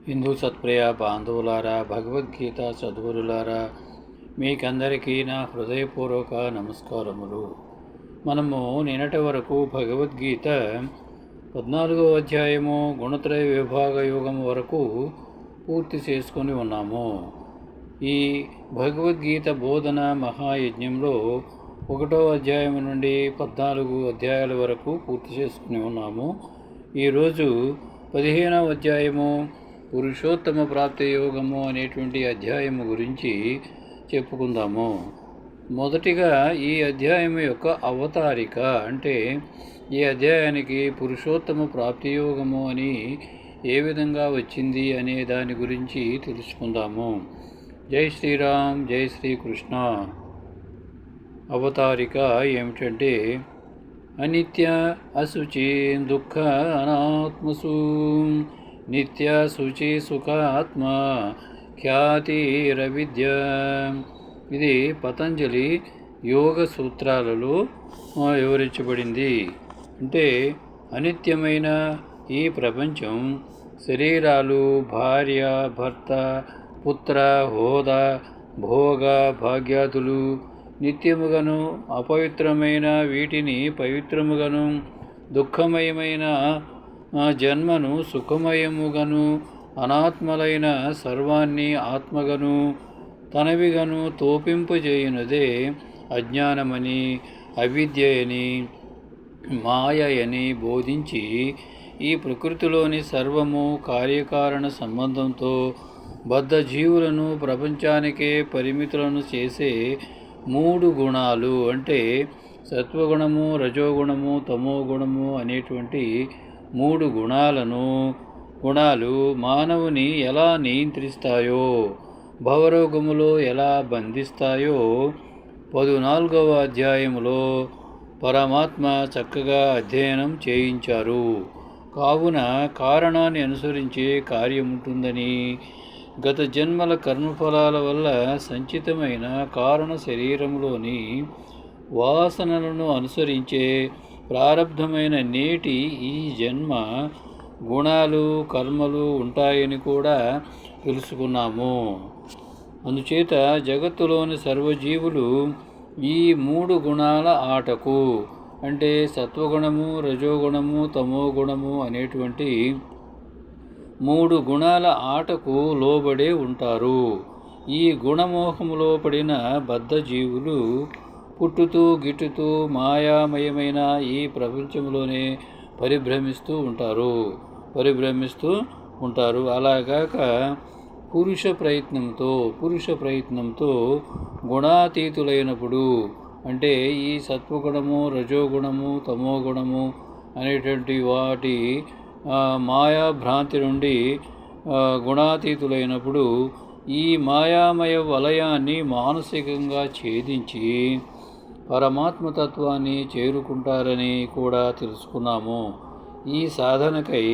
హిందూ సత్ప్రియ బాంధవులారా, భగవద్గీత చదువులారా, మీకందరికీ నా హృదయపూర్వక నమస్కారములు. మనము నిన్నటి వరకు భగవద్గీత 14వ అధ్యాయము గుణత్రయ విభాగ యోగం వరకు పూర్తి చేసుకొని ఉన్నాము. ఈ భగవద్గీత బోధన మహాయజ్ఞంలో 1వ అధ్యాయం నుండి 14 అధ్యాయాల వరకు పూర్తి చేసుకుని ఉన్నాము. ఈరోజు 15వ అధ్యాయము పురుషోత్తమ ప్రాప్తి యోగము అనేటువంటి అధ్యాయము గురించి చెప్పుకుందాము. మొదటిగా ఈ అధ్యాయం యొక్క అవతారిక, అంటే ఈ అధ్యాయానికి పురుషోత్తమ ప్రాప్తి యోగము అని ఏ విధంగా వచ్చింది అనే దాని గురించి తెలుసుకుందాము. జై శ్రీరామ్, జై శ్రీకృష్ణ. అవతారిక ఏమిటంటే, అనిత్య అశుచి దుఃఖ అనాత్మసు నిత్య శుచి సుఖాత్మ ఖ్యాతిరవిద్య. ఇది పతంజలి యోగ సూత్రాలలో వివరించబడింది. అంటే అనిత్యమైన ఈ ప్రపంచం, శరీరాలు, భార్య, భర్త, పుత్ర, హోదా, భోగ భాగ్యాదులు నిత్యముగను, అపవిత్రమైన వీటిని పవిత్రముగను, దుఃఖమయమైన జన్మను సుఖమయముగను, అనాత్మలైన సర్వాన్ని ఆత్మగను, తనవిగను తోపింపజేయునదే అజ్ఞానమని, అవిద్యయని, మాయయని బోధించి ఈ ప్రకృతిలోని సర్వము కార్యకారణ సంబంధంతో బద్ధ జీవులను ప్రపంచానికే పరిమితులను చేసే 3 గుణాలు, అంటే సత్వగుణము, రజోగుణము, తమో గుణము అనేటువంటి 3 గుణాలు మానవుని ఎలా నియంత్రిస్తాయో, భవరోగములో ఎలా బంధిస్తాయో 14వ అధ్యాయములో పరమాత్మ చక్కగా అధ్యయనం చేయించారు. కావున కారణాన్ని అనుసరించే కార్యముంటుందని, గత జన్మల కర్మఫలాల వల్ల సంచితమైన కారణ శరీరంలోని వాసనలను అనుసరించే ప్రారబ్ధమైన నేటి ఈ జన్మ గుణాలు, కర్మలు ఉంటాయని కూడా తెలుసుకున్నాము. అందుచేత జగత్తులోని సర్వజీవులు ఈ 3 గుణాల ఆటకు, అంటే సత్వగుణము, రజోగుణము, తమో గుణము అనేటువంటి 3 గుణాల ఆటకు లోబడే ఉంటారు. ఈ గుణమోహములో పడిన బద్ధ జీవులు పుట్టుతూ గిట్టుతూ మాయామయమైన ఈ ప్రపంచంలోనే పరిభ్రమిస్తూ ఉంటారు. అలాగాక పురుష ప్రయత్నంతో గుణాతీతులైనప్పుడు, అంటే ఈ సత్వగుణము, రజోగుణము, తమో గుణము అనేటువంటి వాటి మాయాభ్రాంతి నుండి గుణాతీతులైనప్పుడు ఈ మాయామయ వలయాన్ని మానసికంగా ఛేదించి పరమాత్మతత్వాన్ని చేరుకుంటారని కూడా తెలుసుకున్నాము. ఈ సాధనకై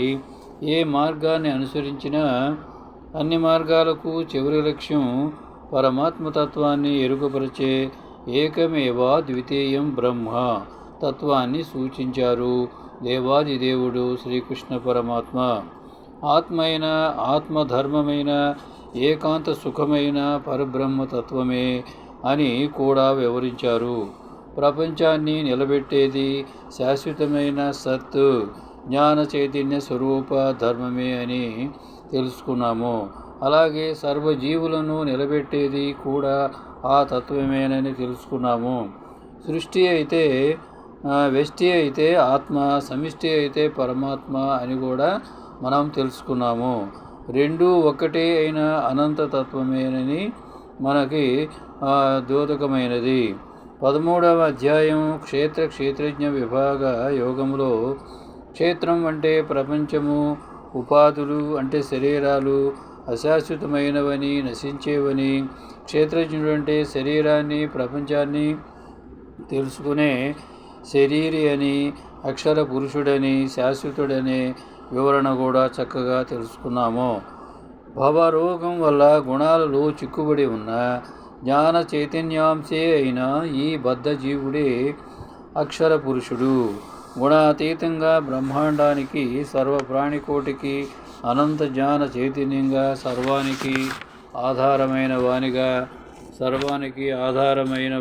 ఏ మార్గాన్ని అనుసరించినా అన్ని మార్గాలకు చివరి లక్ష్యం పరమాత్మతత్వాన్ని ఎరుకపరిచే ఏకమేవా ద్వితీయం బ్రహ్మ తత్వాన్ని సూచించారు దేవాది దేవుడు శ్రీకృష్ణ పరమాత్మ. ఆత్మైన, ఆత్మధర్మమైన, ఏకాంత సుఖమైన పరబ్రహ్మతత్వమే అని కూడా వివరించారు. ప్రపంచాన్ని నిలబెట్టేది శాశ్వతమైన సత్, జ్ఞాన చైతన్య స్వరూప ధర్మమే అని తెలుసుకున్నాము. అలాగే సర్వజీవులను నిలబెట్టేది కూడా ఆ తత్వమేనని తెలుసుకున్నాము. సృష్టి అయితే వ్యష్టి అయితే ఆత్మ, సమిష్టి అయితే పరమాత్మ అని కూడా మనం తెలుసుకున్నాము. రెండూ ఒక్కటే అయిన అనంతతత్వమేనని మనకి ద్యోతకమైనది. 13వ అధ్యాయం క్షేత్రజ్ఞ విభాగ యోగములో క్షేత్రం అంటే ప్రపంచము, ఉపాధులు అంటే శరీరాలు అశాశ్వతమైనవని, నశించేవని, క్షేత్రజ్ఞుడు అంటే శరీరాన్ని, ప్రపంచాన్ని తెలుసుకునే శరీరి అని, అక్షర పురుషుడని, శాశ్వతుడనే వివరణ కూడా చక్కగా తెలుసుకున్నాము. భవరోగం వల్ల గుణాలలో చిక్కుబడి ఉన్న జ్ఞాన చైతన్యాంశే అయిన ఈ బద్ధ జీవుడే అక్షర పురుషుడు. గుణాతీతంగా బ్రహ్మాండానికి, సర్వప్రాణికోటికి అనంత జ్ఞాన చైతన్యంగా సర్వానికి ఆధారమైన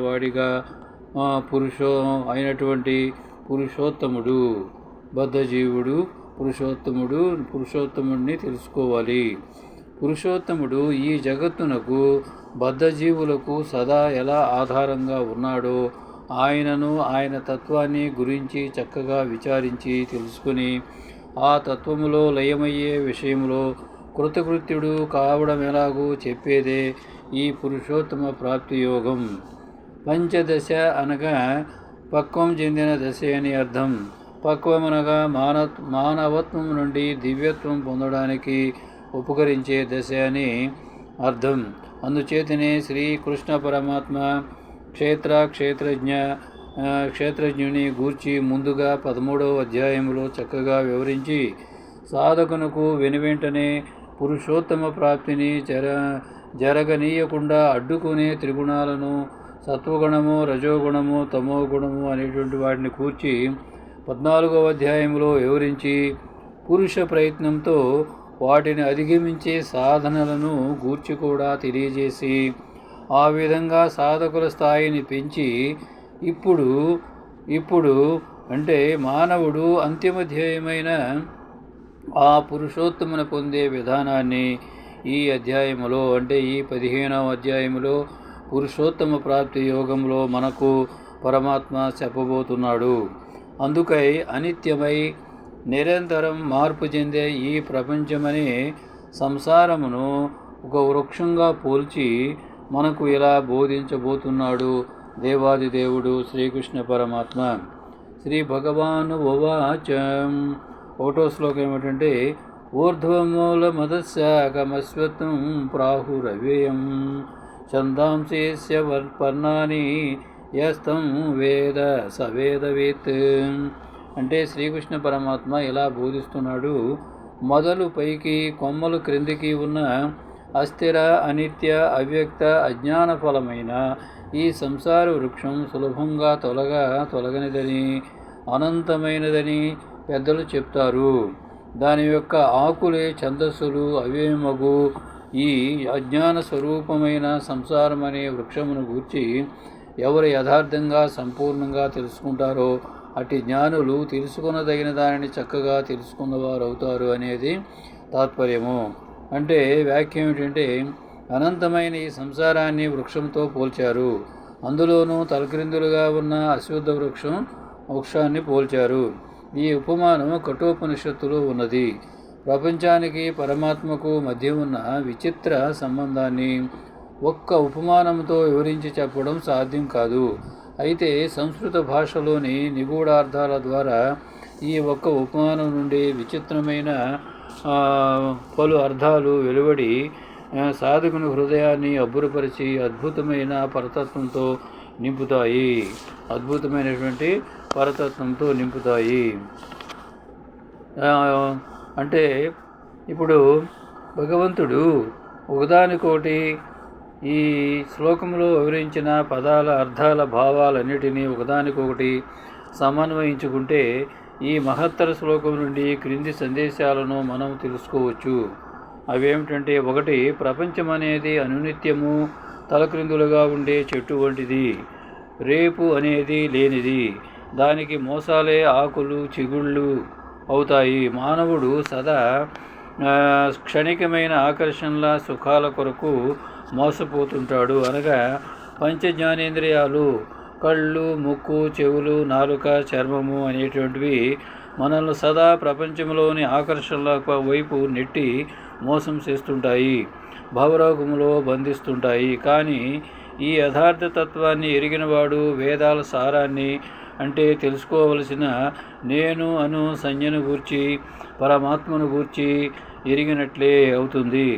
వాడిగా అయినటువంటి పురుషోత్తముడు బద్ధజీవుడు పురుషోత్తముడిని తెలుసుకోవాలి. పురుషోత్తముడు ఈ జగత్తునకు బద్ధజీవులకు సదా ఎలా ఆధారంగా ఉన్నాడో ఆయనను ఆయన తత్వాన్ని గురించి చక్కగా విచారించి తెలుసుకుని ఆ తత్వములో లయమయ్యే విషయంలో కృతకృత్యుడు కావడం ఎలాగో చెప్పేదే ఈ పురుషోత్తమ ప్రాప్తి యోగం. పంచదశ అనగా పక్వం చెందిన దశ అని అర్థం. పక్వమనగా మానవత్వం నుండి దివ్యత్వం పొందడానికి ఉపకరించే దశ అని అర్థం. అందుచేతనే శ్రీకృష్ణ పరమాత్మ క్షేత్రజ్ఞుని గూర్చి ముందుగా 13వ అధ్యాయంలో చక్కగా వివరించి సాధకునకు వెనువెంటనే పురుషోత్తమ ప్రాప్తిని జరగనీయకుండా అడ్డుకునే త్రిగుణాలను సత్వగుణము, రజోగుణము, తమోగుణము అనేటువంటి వాటిని కూర్చి 14వ అధ్యాయంలో వివరించి పురుష ప్రయత్నంతో వాటిని అధిగమించే సాధనలను గూర్చి కూడా తెలియజేసి ఆ విధంగా సాధకుల స్థాయిని పెంచి ఇప్పుడు అంటే మానవుడు అంతిమధ్యేయమైన ఆ పురుషోత్తమును పొందే విధానాన్ని ఈ అధ్యాయములో అంటే ఈ 15వ అధ్యాయములో పురుషోత్తమ ప్రాప్తి యోగంలో మనకు పరమాత్మ చెప్పబోతున్నాడు. అందుకై అనిత్యమై నిరంతరం మార్పు చెందే ఈ ప్రపంచమనే సంసారమును ఒక వృక్షంగా పోల్చి మనకు ఇలా బోధించబోతున్నాడు దేవాదిదేవుడు శ్రీకృష్ణ పరమాత్మ. శ్రీ భగవాను ఉవాచ 1వ శ్లోకం ఏమిటంటే ఊర్ధ్వమూలమదశాకమశ్వత్వం ప్రాహురవ్యయం ఛందాంసేస్య పర్ణాని యస్తం వేద సవేదవేత్. అంటే శ్రీకృష్ణ పరమాత్మ ఇలా బోధిస్తున్నాడు. మొదలు పైకి కొమ్మలు క్రిందికి ఉన్న అస్థిర, అనిత్య, అవ్యక్త, అజ్ఞాన ఫలమైన ఈ సంసార వృక్షం సులభంగా తొలగనిదని, అనంతమైనదని పెద్దలు చెప్తారు. దాని యొక్క ఆకులే ఛందస్సులు అవ్యయమగు ఈ అజ్ఞాన స్వరూపమైన సంసారమనే వృక్షమును గూర్చి ఎవరు యథార్థంగా సంపూర్ణంగా తెలుసుకుంటారో అట్టి జ్ఞానులు తెలుసుకునదగిన దానిని చక్కగా తెలుసుకున్నవారు అవుతారు అనేది తాత్పర్యము. అంటే వాక్యం ఏమిటంటే అనంతమైన ఈ సంసారాన్ని వృక్షంతో పోల్చారు. అందులోనూ తలక్రిందులుగా ఉన్న అశ్వత్థ వృక్షాన్ని పోల్చారు. ఈ ఉపమానం కఠోపనిషత్తులో ఉన్నది. ప్రపంచానికి పరమాత్మకు మధ్య ఉన్న విచిత్ర సంబంధాన్ని ఒక్క ఉపమానంతో వివరించి చెప్పడం సాధ్యం కాదు. అయితే సంస్కృత భాషలోని నిగూఢార్థాల ద్వారా ఈ ఒక్క ఉపమానం నుండి విచిత్రమైన పలు అర్థాలు వెలువడి సాధకుని హృదయాన్ని అబ్బురపరిచి అద్భుతమైనటువంటి పరతత్వంతో నింపుతాయి. అంటే ఇప్పుడు భగవంతుడు ఒకదానికోటి ఈ శ్లోకంలో వివరించిన పదాల అర్థాల భావాలన్నిటినీ ఒకదానికొకటి సమన్వయించుకుంటే ఈ మహత్తర శ్లోకం నుండి క్రింది సందేశాలను మనం తెలుసుకోవచ్చు. అవేమిటంటే 1. ప్రపంచం అనేది అనునిత్యము తలక్రిందులుగా ఉండే చెట్టు వంటిది. రేపు అనేది లేనిది. దానికి మోసాలే ఆకులు చిగుళ్ళు అవుతాయి. మానవుడు సదా క్షణికమైన ఆకర్షణల సుఖాల కొరకు మోసపోతుంటాడు. అనగా పంచజ్ఞానేంద్రియాలు కళ్ళు, ముక్కు, చెవులు, నాలుక, చర్మము అనేటువంటివి మనల్ని సదా ప్రపంచంలోని ఆకర్షణల వైపు నెట్టి మోసం చేస్తుంటాయి, భవరోగములో బంధిస్తుంటాయి. కానీ ఈ యథార్థ తత్వాన్ని ఎరిగినవాడు వేదాల సారాన్ని అంటే తెలుసుకోవలసిన నేను అను సంజ్ఞను గూర్చి పరమాత్మను గూర్చి ఎరిగినట్లే అవుతుంది.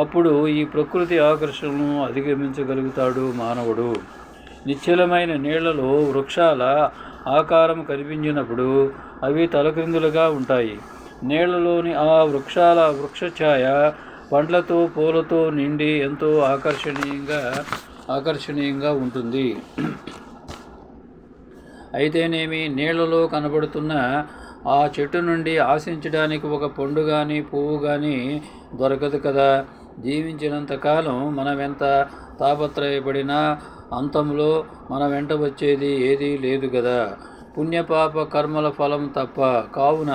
అప్పుడు ఈ ప్రకృతి ఆకర్షణను అధిగమించగలుగుతాడు మానవుడు. నిశ్చలమైన నీళ్లలో వృక్షాల ఆకారం కనిపించినప్పుడు అవి తలక్రిందులుగా ఉంటాయి. నీళ్లలోని ఆ వృక్షఛాయ పండ్లతో పూలతో నిండి ఎంతో ఆకర్షణీయంగా ఉంటుంది. అయితేనేమి నీళ్లలో కనబడుతున్న ఆ చెట్టు నుండి ఆశించడానికి ఒక పండు కానీ పువ్వు కానీ దొరకదు కదా. జీవించినంతకాలం మనమెంత తాపత్రయపడినా అంతంలో మన వెంట వచ్చేది ఏదీ లేదు కదా, పుణ్యపాప కర్మల ఫలం తప్ప. కావున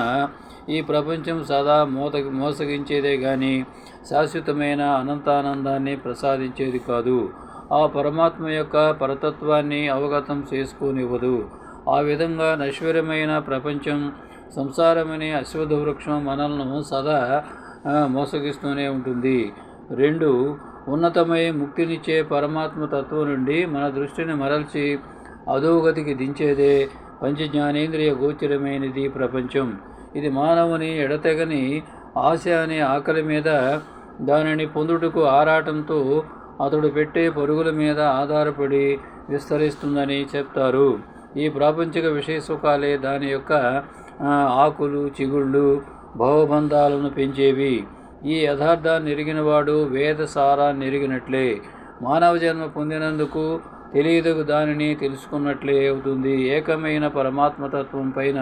ఈ ప్రపంచం సదా మోసగించేదే కానీ శాశ్వతమైన అనంతానందాన్ని ప్రసాదించేది కాదు. ఆ పరమాత్మ యొక్క పరతత్వాన్ని అవగతం చేసుకోనివ్వదు. ఆ విధంగా నశ్వరమైన ప్రపంచం, సంసారమనే అశ్వథ వృక్షం మనల్ని సదా మోసగిస్తూనే ఉంటుంది. 2. ఉన్నతమై ముక్తినిచ్చే పరమాత్మ తత్వం నుండి మన దృష్టిని మరల్చి అధోగతికి దించేదే పంచజ్ఞానేంద్రియ గోచరమైనది ప్రపంచం. ఇది మానవుని ఎడతెగని ఆశ అనే ఆకలి మీద, దానిని పొందుటకు ఆరాటంతో అతడు పెట్టే పరుగుల మీద ఆధారపడి విస్తరిస్తుందని చెప్తారు. ఈ ప్రాపంచిక విషయ సుఖాలే దాని యొక్క ఆకులు చిగుళ్ళు, భవబంధాలను పెంచేవి. ఈ యథార్థాన్ని ఎరిగినవాడు వేద సారాన్ని ఎరిగినట్లే. మానవ జన్మ పొందినందుకు తెలియదగు దానిని తెలుసుకున్నట్లే అవుతుంది. ఏకమైన పరమాత్మతత్వం పైన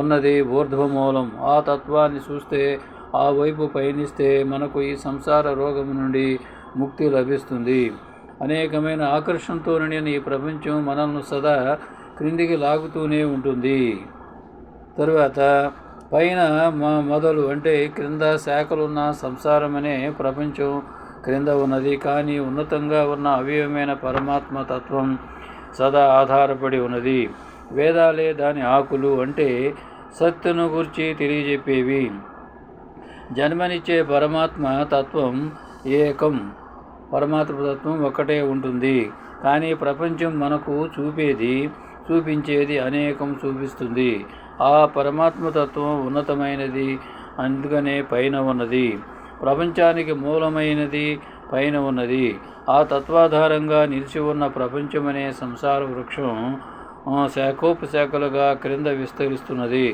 ఉన్నది ఊర్ధ్వమూలం. ఆ తత్వాన్ని చూస్తే, ఆ వైపు పయనిస్తే మనకు ఈ సంసార రోగం నుండి ముక్తి లభిస్తుంది. అనేకమైన ఆకర్షణతో నిండిన ఈ ప్రపంచం మనల్ని సదా క్రిందికి లాగుతూనే ఉంటుంది. తరువాత పైన మొదలు అంటే క్రింద శాఖలున్న సంసారం అనే ప్రపంచం క్రింద ఉన్నది. కానీ ఉన్నతంగా ఉన్న అవ్యయమైన పరమాత్మ తత్వం సదా ఆధారపడి ఉన్నది. వేదాలే దాని ఆకులు, అంటే సత్తును గురించి తెలియజెప్పేవి. జన్మనిచ్చే పరమాత్మ తత్వం ఏకం, పరమాత్మ తత్వం ఒక్కటే ఉంటుంది. కానీ ప్రపంచం మనకు చూపించేది అనేకం చూపిస్తుంది. ఆ పరమాత్మతత్వం ఉన్నతమైనది, అందుకనే పైన ఉన్నది. ప్రపంచానికి మూలమైనది పైన ఉన్నది. ఆ తత్వాధారంగా నిలిచి ఉన్న ప్రపంచమనే సంసార వృక్షం శాఖోపశాఖలుగా క్రింద విస్తరిస్తున్నది.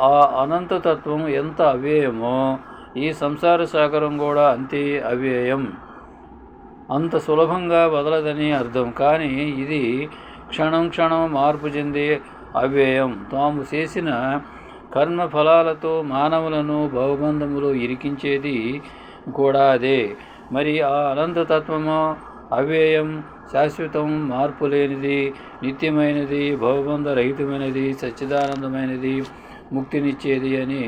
ఆ అనంతతత్వం ఎంత అవ్యయమో ఈ సంసార సాగరం కూడా అంతే అవ్యయం. అంత సులభంగా వదలదని అర్థం. కానీ ఇది క్షణం క్షణం మార్పు చెందే అవ్యయం. తాము చేసిన కర్మ ఫలాలతో మానవులను భవబంధములో ఇరికించేది కూడా అదే. మరి ఆ అనంతతత్వము అవ్యయం, శాశ్వతం, మార్పు లేనిది, నిత్యమైనది, భవబంధ రహితమైనది, సచ్చిదానందమైనది, ముక్తినిచ్చేది అని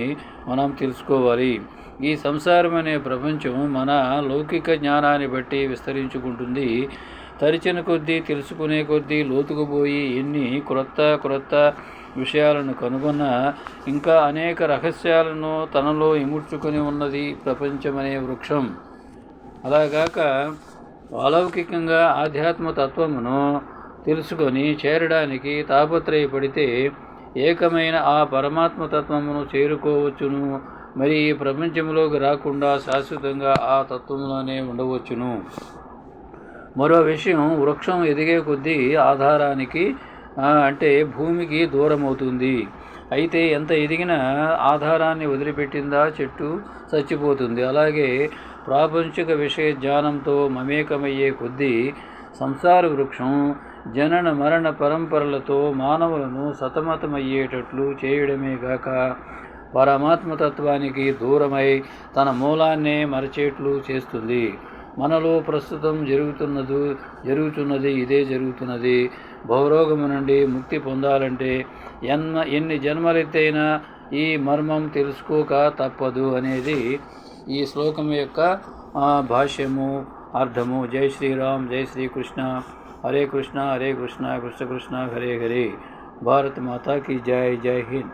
మనం తెలుసుకోవాలి. ఈ సంసారం అనే ప్రపంచం మన లౌకిక జ్ఞానాన్ని బట్టి విస్తరించుకుంటుంది. తరిచిన కొద్దీ, తెలుసుకునే కొద్దీ లోతుకు పోయి ఎన్ని క్రొత్త విషయాలను కనుగొన్నా ఇంకా అనేక రహస్యాలను తనలో ఇముడ్చుకొని ఉన్నది ప్రపంచమనే వృక్షం. అలాగాక అలౌకికంగా ఆధ్యాత్మ తత్వమును తెలుసుకొని చేరడానికి తాపత్రయపడితే ఏకమైన ఆ పరమాత్మ తత్వమును చేరుకోవచ్చును. మరి ఈ ప్రపంచంలోకి రాకుండా శాశ్వతంగా ఆ తత్వంలోనే ఉండవచ్చును. మరో విషయం, వృక్షం ఎదిగే కొద్దీ ఆధారానికి అంటే భూమికి దూరం అవుతుంది. అయితే ఎంత ఎదిగినా ఆధారాన్ని వదిలిపెట్టిందా చెట్టు చచ్చిపోతుంది. అలాగే ప్రాపంచిక విషయ జ్ఞానంతో మమేకమయ్యే కొద్దీ సంసార వృక్షం జనన మరణ పరంపరలతో మానవులను సతమతమయ్యేటట్లు చేయడమే గాక పరమాత్మతత్వానికి దూరమై తన మూలాన్నే మరచేట్లు చేస్తుంది. మనలో ప్రస్తుతం జరుగుతున్నది ఇదే జరుగుతున్నది. భవరోగము నుండి ముక్తి పొందాలంటే ఎన్ని జన్మలెత్తైనా ఈ మర్మం తెలుసుకోక తప్పదు అనేది ఈ శ్లోకం యొక్క భాష్యము, అర్థము. జై శ్రీరామ్, జై శ్రీకృష్ణ. హరే కృష్ణ హరే కృష్ణ కృష్ణ కృష్ణ హరే హరే. భారత్ మాతా కీ జై. జై హింద్.